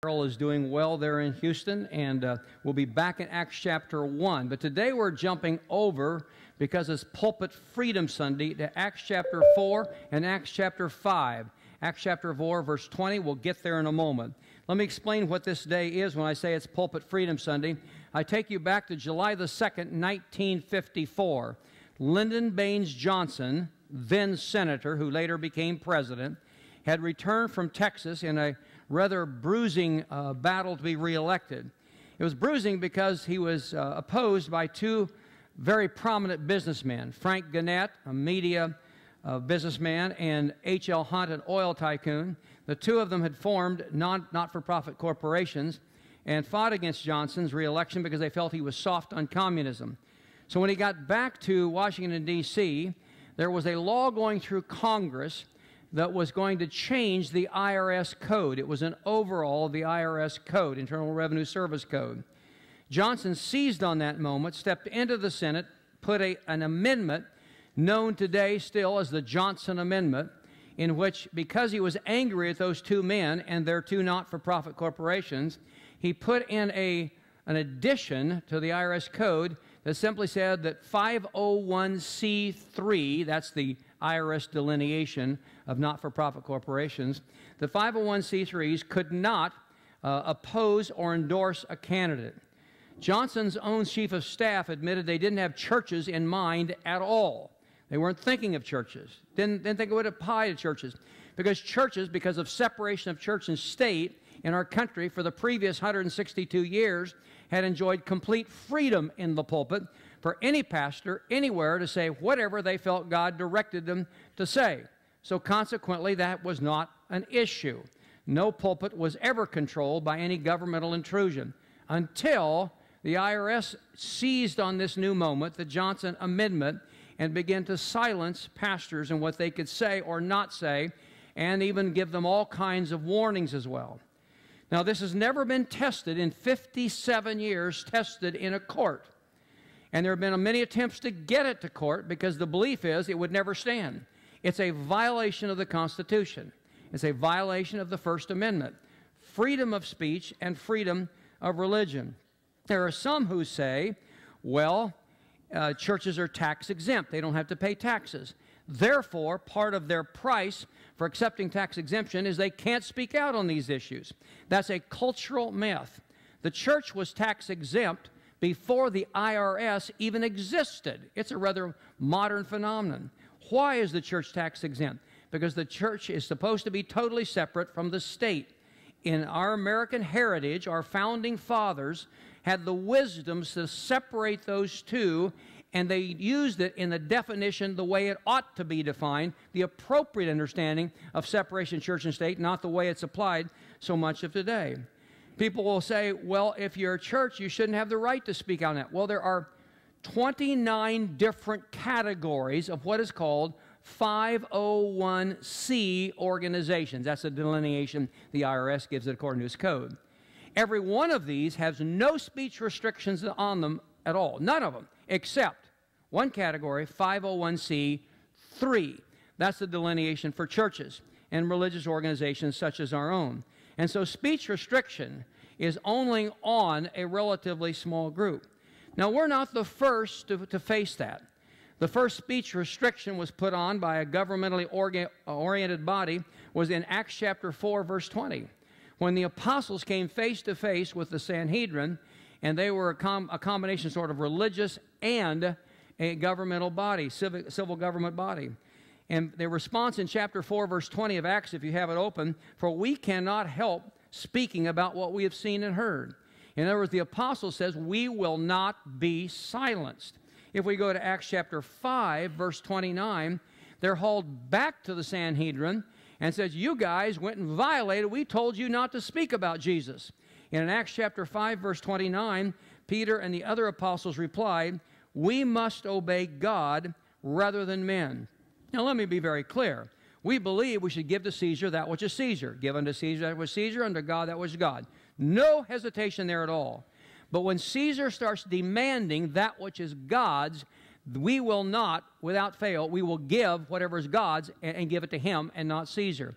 Carol is doing well there in Houston, and we'll be back in Acts chapter 1. But today we're jumping over, because it's Pulpit Freedom Sunday, to Acts chapter 4 and Acts chapter 5. Acts chapter 4, verse 20, we'll get there in a moment. Let me explain what this day is when I say it's Pulpit Freedom Sunday. I take you back to July the 2nd, 1954. Lyndon Baines Johnson, then senator, who later became president, had returned from Texas in a rather bruising battle to be reelected. It was bruising because he was opposed by two very prominent businessmen, Frank Gannett, a media businessman, and H.L. Hunt, an oil tycoon. The two of them had formed not-for-profit corporations and fought against Johnson's reelection because they felt he was soft on communism. So when he got back to Washington, D.C., there was a law going through Congress that was going to change the IRS code. It was an overhaul of the IRS code, Internal Revenue Service Code. Johnson seized on that moment, stepped into the Senate, put an amendment known today still as the Johnson Amendment, in which, because he was angry at those two men and their two not-for-profit corporations, he put in an addition to the IRS code that simply said that 501c3, that's the IRS delineation of not-for-profit corporations, the 501c3s could not oppose or endorse a candidate. Johnson's own chief of staff admitted they didn't have churches in mind at all. They weren't thinking of churches, didn't think it would apply to churches, because of separation of church and state in our country for the previous 162 years, had enjoyed complete freedom in the pulpit for any pastor anywhere to say whatever they felt God directed them to say. So consequently, that was not an issue. No pulpit was ever controlled by any governmental intrusion until the IRS seized on this new moment, the Johnson Amendment, and began to silence pastors and what they could say or not say, and even give them all kinds of warnings as well. Now, this has never been tested in 57 years, tested in a court. And there have been many attempts to get it to court because the belief is it would never stand. It's a violation of the Constitution. It's a violation of the First Amendment, freedom of speech and freedom of religion. There are some who say, well, churches are tax exempt. They don't have to pay taxes. Therefore, part of their price for accepting tax exemption is they can't speak out on these issues. That's a cultural myth. The church was tax exempt before the IRS even existed. It's a rather modern phenomenon. Why is the church tax exempt? Because the church is supposed to be totally separate from the state. In our American heritage, our founding fathers had the wisdom to separate those two, and they used it in the definition the way it ought to be defined, the appropriate understanding of separation of church and state, not the way it's applied so much of today. People will say, well, if you're a church, you shouldn't have the right to speak on that. Well, there are 29 different categories of what is called 501c organizations. That's a delineation the IRS gives it according to its code. Every one of these has no speech restrictions on them at all, none of them, except one category, 501c3. That's the delineation for churches and religious organizations such as our own. And so speech restriction is only on a relatively small group. Now, we're not the first to face that. The first speech restriction was put on by a governmentally oriented body was in Acts chapter 4, verse 20, when the apostles came face to face with the Sanhedrin, and they were a combination sort of religious and a governmental body, civil government body. And their response in chapter 4, verse 20 of Acts, if you have it open, for we cannot help speaking about what we have seen and heard. In other words, the apostle says, we will not be silenced. If we go to Acts chapter 5, verse 29, they're hauled back to the Sanhedrin and says, you guys went and violated, we told you not to speak about Jesus. And in Acts chapter 5, verse 29, Peter and the other apostles replied, we must obey God rather than men. Now, let me be very clear. We believe we should give to Caesar that which is Caesar. Give unto Caesar that which is Caesar, unto God that which is God. No hesitation there at all. But when Caesar starts demanding that which is God's, we will not, without fail, we will give whatever is God's and give it to him and not Caesar.